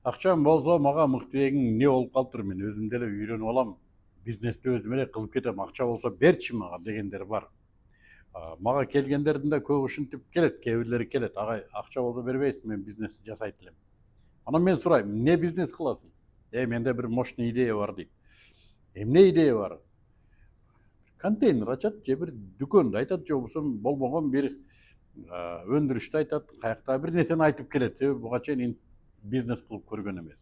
Акчам болсо мага мыктыбегиң эмне болуп калыптыр, мен өзүм деле үйрөнүп алам. Бизнести өзүм эле кылып кетем. Акча болсо берчи мага дегендер бар. Мага келгендердин да көбү ушинтип келет, кээ бирлери келет. Агай, акча болсо бербейсиң, мен бизнести жасайт элем. Анан мен сурайм, эмне бизнес кыласың? Менде бир мощный идея бар дейт. Эмне идея бар? Контейнер ачат, же бир дүкөндү айтат, же болбосо болбогон бир өндүрүштү айтат, каяктагы бир нерсени айтып келет. Себеби буга чейин бизнес кылып көргөн эмес.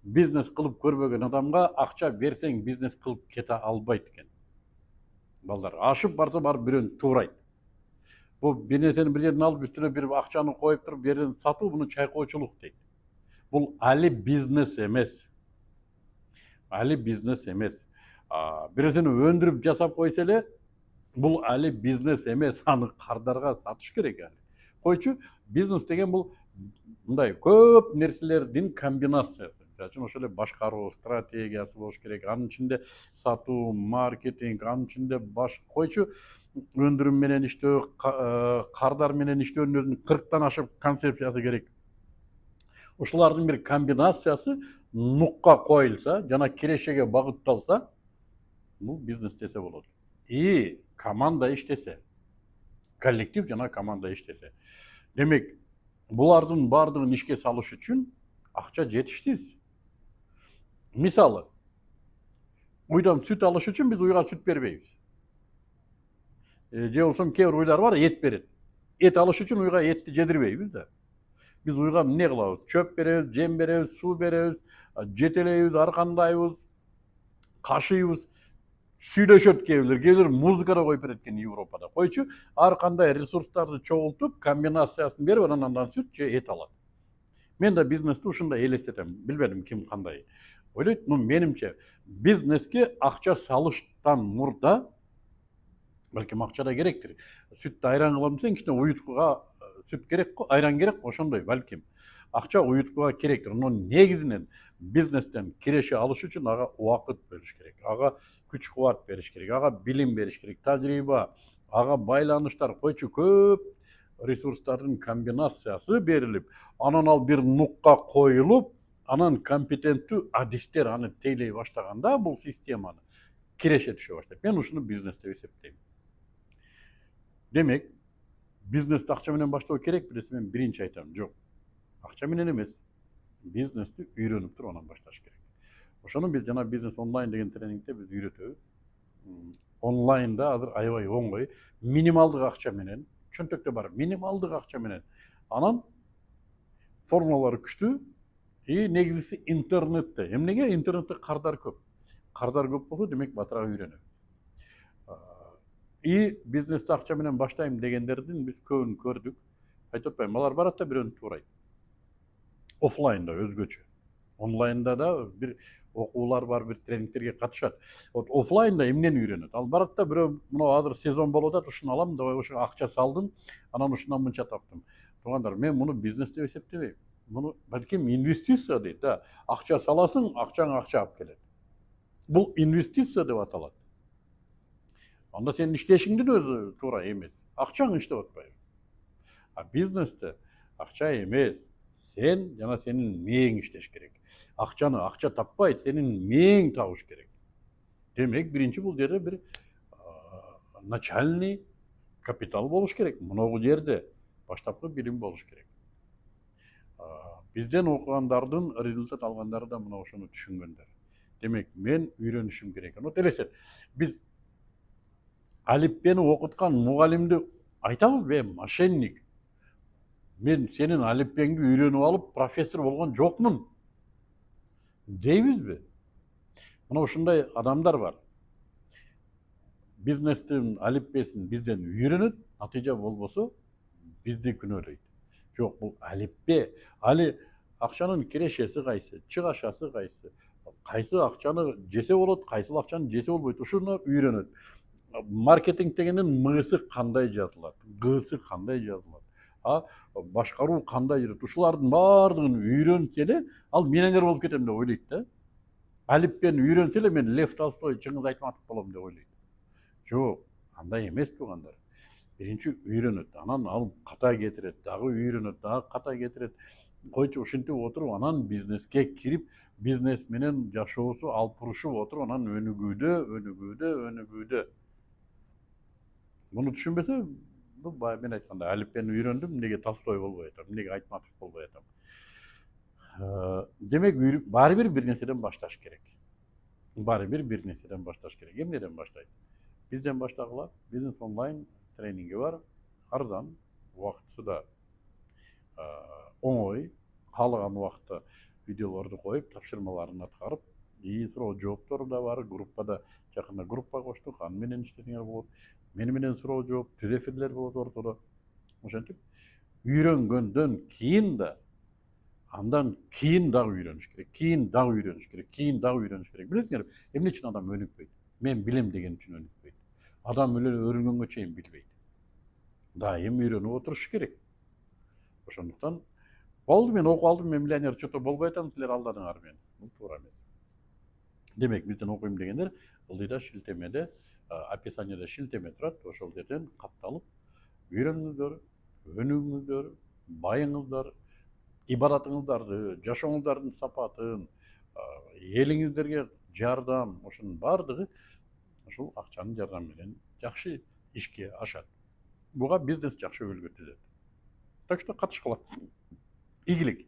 Бизнес кылып көрбөгөн адамга акча берсең бизнес кылып кете албайт экен. Балдар ашып барса барып бирөөнү туурайт. Бул бир нерсени бир жерден алып үстүнө бир акчаны коюп туруп бир жерден сатуу, муну чайкоочулук дейт. Бул али бизнес эмес. Али бизнес эмес. Бир нерсени өндүрүп жасап койсо эле, бул али бизнес эмес. Аны кардарга сатыш керек али. Койчу, бизнес деген бул мындай көп нерселердин комбинациясы. Мисалы үчүн ошол эле башкаруу стратегиясы болуш керек. Анын ичинде сатуу, маркетинг, анын ичинде койчу өндүрүм менен иштөө, кардар менен иштөөнүн өзүнүн 40тан ашык концепциясы керек. Ушулардын бир комбинациясы нукка коюлса жана кирешеге багытталса, бул бизнес десе болот. И команда иштесе, коллектив жана команда иштесе. Демек, булардын баардыгын ишке салыш үчүн акча жетишсиз. Мисалы, уйдан сүт алыш үчүн биз уйга сүт бербейбиз. Же болбосо кээ бир уйлар бар, эт берет. Эт алыш үчүн уйга этти жедирбейбиз да. Биз уйга эмне кылабыз? Чөп беребиз, жем беребиз, суу беребиз, жетелейбиз, аркандайбыз, кашыйбыз. Сүйлөшөт кээ бирлер музыка да коюп берет экен Европада. Койчу, ар кандай ресурстарды чогултуп, комбинациясын берип, анан сүт же эт алат. Мен да бизнести ушундай элестетем. Билбедим ким кандай ойлойт. Менимче, бизнеске акча салыштан мурда, балким акча да керектир. Сүттү айран кылам десең, кичине уюткуга сүт керек го, айран керек, ошондой балким. Акча уюткуга керектир. Но негизинен бизнестен киреше алыш үчүн ага убакыт бериш керек. Ага күч кубат бериш керек. Ага билим бериш керек. Тажрыйба, ага байланыштар, койчу көп ресурстардын комбинациясы берилип, анан ал бир нукка коюлуп, анан компетенттүү адистер аны тейлей баштаганда бул системаны киреше түшө баштайт. Мен ушуну бизнес деп эсептейм. Демек, бизнести акча менен баштоо керекпи десе, мен биринчи айтам, жок. Акча менен эмес. Бизнести үйрөнүп туруп анан башташ керек. Ошону биз жана бизнес онлайн деген тренингде биз үйрөтөбүз. Онлайнда азыр аябай оңгой, минималдык акча менен, чөнтөктө бар, минималдык акча менен. Анан формулалары күчтүү, и негизгиси интернетте. Эмнеге? Интернетте кардар көп. Кардар көп болсо, демек батыраак үйрөнөбүз. И бизнести акча менен баштайм дегендердин биз көбүн көрдүк. Айтып атпайм, алар барат да бирөөнү туурайт. Офлайнда өзгөчө. Онлайнда да бир окуулар бар, бир тренингтерге катышат. Вот офлайнда эмнени үйрөнөт? Ал барат да бирөө мына азыр сезон болуп атат, ушуну алам деп ошого акча салдым, анан ушундан мынча таптым. Туугандар, мен муну бизнес деп эсептебейм. Муну балким инвестиция дейт да. Акча саласың, акчаң акча алып келет. Бул инвестиция деп аталат. Анда сенин иштешиңдин өзү туура эмес. Акчаң иштеп атпайбы? Бизнесте акча эмес, сен жана сенин мээң иштеш керек. Акчаны акча таппайт, сенин мээң табыш керек. Демек, биринчи бул жерде бир начальный капитал болуш керек. Могу жерде баштапкы билим болуш керек. Бизден окугандардын, результат алгандары да мына ошону түшүнгөндөр. Демек, мен үйрөнүшүм керек. Вот элестет, биз алиппени окуткан мугалимди айтабызбы, мошенник. Мен сенин алиппеңди үйрөнүп алып профессор болгон жокмун дейбизби? Мына ушундай адамдар бар. Бизнестин алиппесин бизден үйрөнөт, натыйжа болбосо бизди күнөөлөйт. Жок, бул алиппе. Али акчанын кирешеси кайсы, чыгашасы кайсы, кайсы акчаны жесе болот, кайсыл акчаны жесе болбойт, ушуну үйрөнөт. Маркетинг дегендин мыысы кандай жазылат, гысы кандай жазылат, башкаруу кандай жүрөт, ушулардын баардыгын үйрөнсө эле ал миллионер болуп кетем деп ойлойт да. Алиппени үйрөнсө эле мен Лев Толстой, Чыңгыз Айтматов болом деп ойлойт. Жок, андай эмес туугандар. Биринчи үйрөнөт, анан ал ката кетирет, дагы үйрөнөт, дагы ката кетирет. койчу ушинтип отуруп анан бизнеске кирип бизнес менен жашоосу алпурушуп отуруп анан өнүгүүдө. Муну түшүнбөсө баягы мен айткандай алиппени үйрөндүм, эмнеге Толстой болбой атам, эмнеге Айтматов болбой атам. Демек баары бир нерседен башташ керек. Эмнеден баштайт? Бизден баштагыла. Бизнес онлайн тренинги бар. Арзан, убактысы да оңой, каалаган убакытта видеолорду коюп, тапшырмаларын аткарып, суроо жооптор да бар. Группада жакында группа коштук, аны менен иштесеңер болот. Мени менен суроо жооп, түз эфирлер болот ортодо. Ошентип үйрөнгөндөн кийин да андан кийин дагы үйрөнүш керек, Билесиңерби, эмне үчүн адам өнүкпөйт? Мен билем деген үчүн өнүкпөйт. Адам эле өлгөнгө чейин билбейт. Дайым үйрөнүп отуруш керек. Ошондуктан болду, мен окуп алдым, мен миллионер чото болбой атам, силер алдадыңар мени. Бул туура эмес. Демек бизден окуйм дегендер ылдыйда шилтемеде, описаниеде шилтеме турат, ошол жерден катталып үйрөнүңүздөр, өнүгүңүздөр, байыңыздар, ибаратыңыздарды, жашооңуздардын сапатын, элиңиздерге жардам, ошонун баардыгы ушул акчанын жардамы менен жакшы ишке ашат. Буга бизнес жакшы үлгү түзөт. Так что катышкыла. Ийгилик.